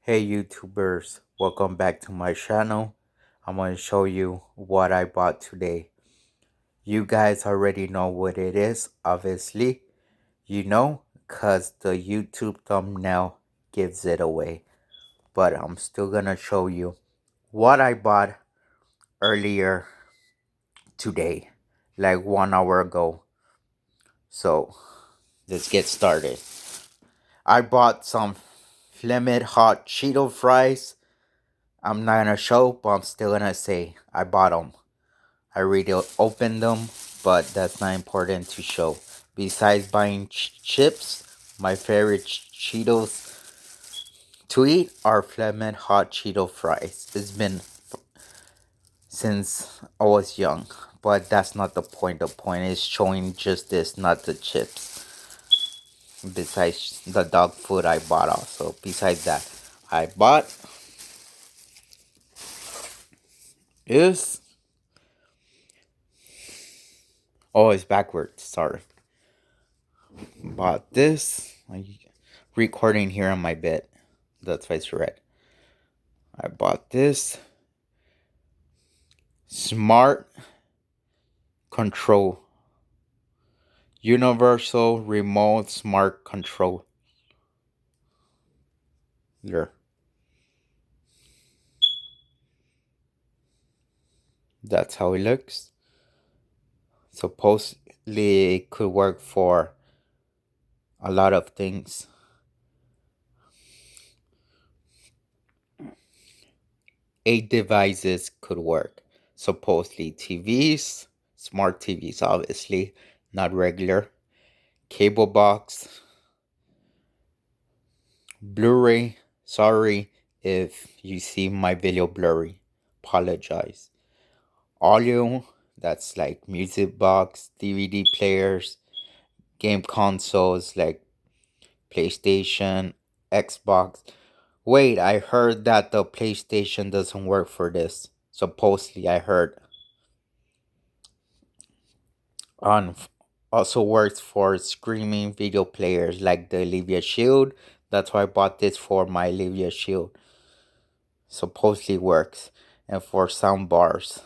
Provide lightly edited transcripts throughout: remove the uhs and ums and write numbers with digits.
Hey YouTubers, welcome back to my channel. I'm going to show you what I bought today. You guys already know what it is, obviously. You know, cause the YouTube thumbnail gives it away. But I'm still going to show you what I bought earlier today, like 1 hour ago. So, let's get started. I bought some Flamin' Hot Cheeto fries. I'm not gonna show, but I'm still gonna say I bought them. I already opened them, but that's not important to show. Besides buying chips, my favorite Cheetos to eat are Flamin' Hot Cheeto fries. It's been since I was young, but that's not the point. The point is showing just this, not the chips. Besides the dog food I bought also. Besides that, I bought is it's backwards. Sorry. Bought this. I'm recording here on my bed. That's why it's red. I bought this smart control. Universal remote smart control. There. That's how it looks. Supposedly it could work for a lot of things. 8 devices could work. Supposedly TVs, smart TVs obviously, not regular. Cable box, Blu-ray. Sorry if you see my video blurry. Apologize. Audio, that's like music box, DVD players, game consoles like PlayStation, Xbox. Wait, I heard that the PlayStation doesn't work for this. Supposedly, I heard. On also works for streaming video players like the nvidia Shield. That's why I bought this for my nvidia Shield. Supposedly works, and for sound bars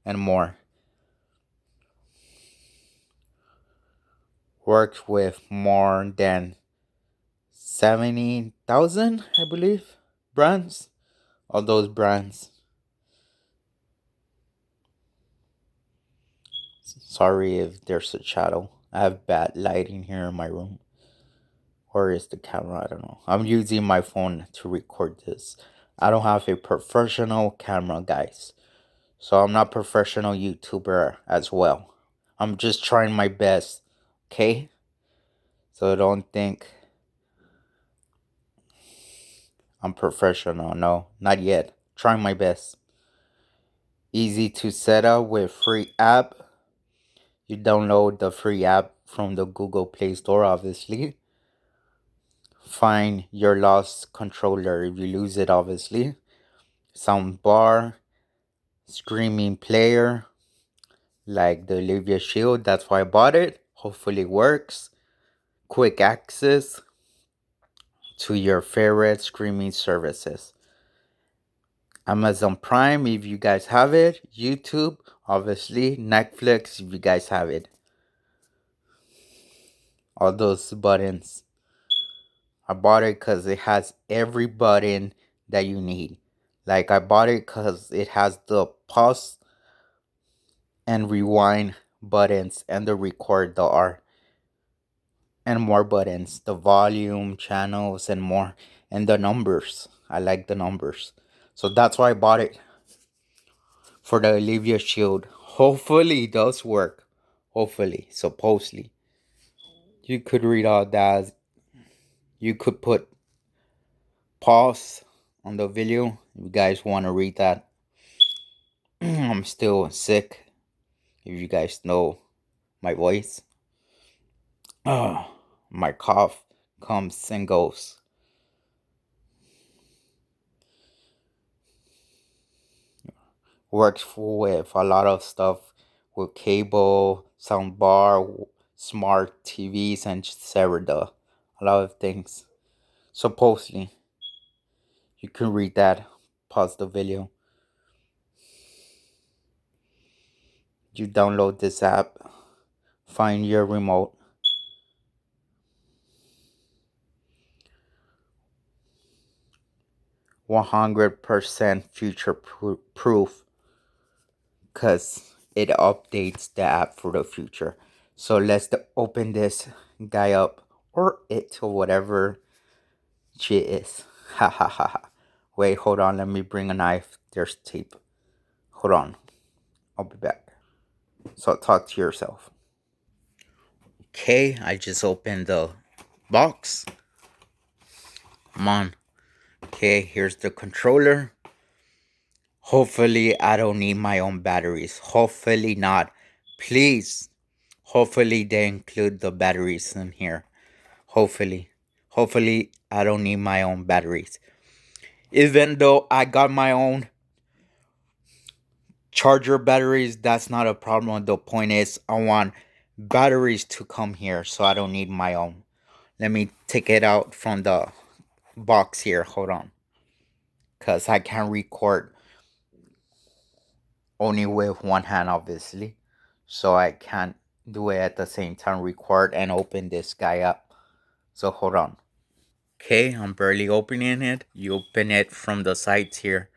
and more. Works with more than 70,000, I believe, brands. All those brands. Sorry if there's a shadow. I have bad lighting here in my room. Or is the camera? I don't know. I'm using my phone to record this. I don't have a professional camera, guys. So I'm not professional YouTuber as well. I'm just trying my best. Okay? So don't think I'm professional. No, not yet. Trying my best. Easy to set up with free app. You download the free app from the Google Play Store, obviously. Find your lost controller if you lose it, obviously. Sound bar, streaming player, like the nvidia Shield. That's why I bought it. Hopefully it works. Quick access to your favorite streaming services. Amazon Prime if you guys have it. YouTube, obviously. Netflix if you guys have it. All those buttons. I bought it because it has every button that you need. Like I bought it because it has the pause and rewind buttons and the record the R and more buttons, the volume, channels, and more, and the numbers. I like the numbers, so that's why I bought it for the nvidia Shield. Hopefully it does work. Hopefully, supposedly. You could read all that. You could put pause on the video if you guys want to read that. I'm still sick. If you guys know my voice, my cough comes and goes. Works with a lot of stuff with cable, soundbar, smart TVs, and etc. A lot of things. Supposedly. You can read that. Pause the video. You download this app. Find your remote. 100% future proof, because it updates the app for the future. So let's open this guy up, or it, or whatever she is. Ha ha ha ha. Wait, hold on. Let me bring a knife. There's tape. Hold on. I'll be back. So talk to yourself. Okay, I just opened the box. Come on. Okay, here's the controller. Hopefully, I don't need my own batteries. Hopefully not. Please. Hopefully, they include the batteries in here. Hopefully. Hopefully, I don't need my own batteries. Even though I got my own charger batteries, that's not a problem. The point is, I want batteries to come here, so I don't need my own. Let me take it out from the box here. Hold on. Because I can record only with one hand, obviously. So I can't do it at the same time, record and open this guy up. So hold on. Okay, I'm barely opening it. You open it from the sides here.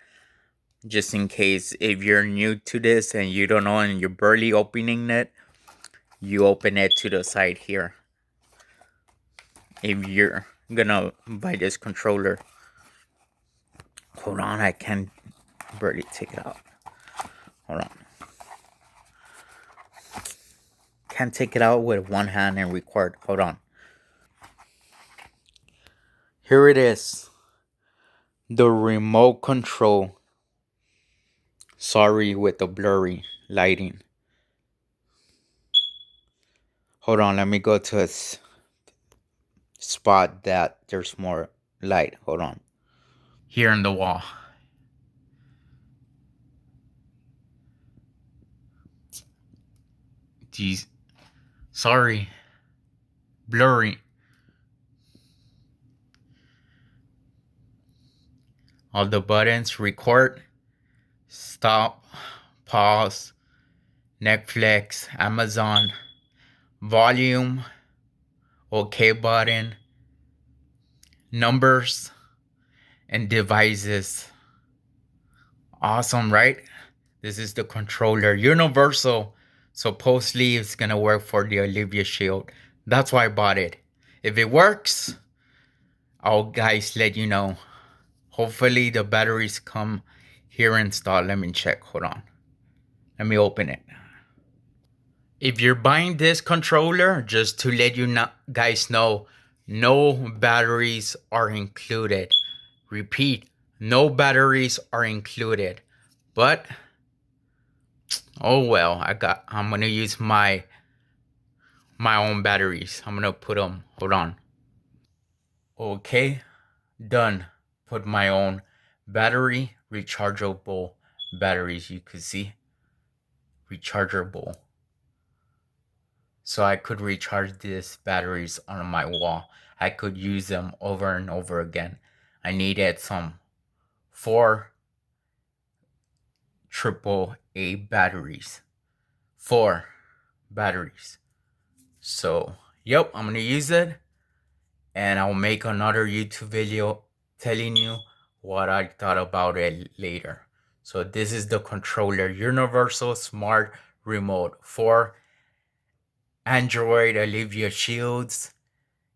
Just in case if you're new to this and you don't know and you're barely opening it, you open it to the side here. If you're gonna buy this controller. Hold on, I can barely take it out. Hold on. Can't take it out with one hand and record. Hold on. Here it is. The remote control. Sorry with the blurry lighting. Hold on, let me go to a spot that there's more light. Hold on. Here in the wall. Jeez. Sorry. Blurry. All the buttons: record, stop, pause, Netflix, Amazon, volume, OK button, numbers, and devices. Awesome, right? This is the controller. Universal. Supposedly it's gonna work for the Olivia Shield. That's why I bought it. If it works, I'll guys let you know. Hopefully the batteries come here installed. Let me check. Hold on. Let me open it. If you're buying this controller, just to let you guys know, no batteries are included. Repeat, no batteries are included. But oh well, I'm gonna use my own batteries. I'm gonna put them. Hold on. Okay, done. Put my own battery, rechargeable batteries. You could see rechargeable. So I could recharge these batteries on my wall. I could use them over and over again. I needed some 4 AAA batteries. 4 batteries. So, yep, I'm gonna use it. And I'll make another YouTube video telling you what I thought about it later. So this is the controller, Universal Smart Remote for Android, Olivia Shields,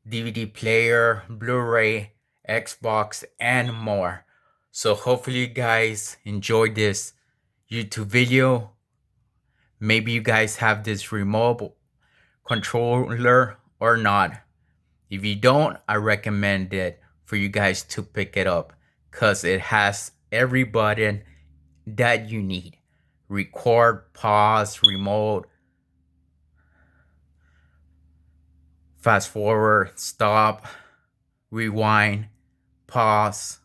DVD player, Blu-ray, Xbox, and more. So hopefully you guys enjoyed this YouTube video. Maybe you guys have this remote controller or not. If you don't, I recommend it for you guys to pick it up because it has every button that you need. Record, pause, remote, fast forward, stop, rewind, pause,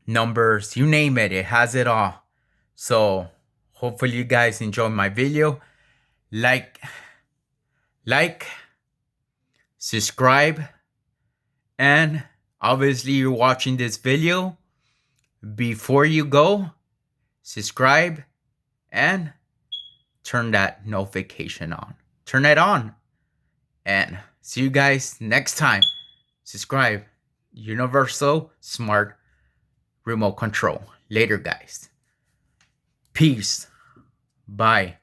numbers, you name it, it has it all. So hopefully you guys enjoy my video. Like, subscribe, and Obviously, you're watching this video. Before you go, subscribe and turn that notification on. Turn it on. And see you guys next time. Subscribe. Universal Smart Remote Control. Later, guys. Peace. Bye.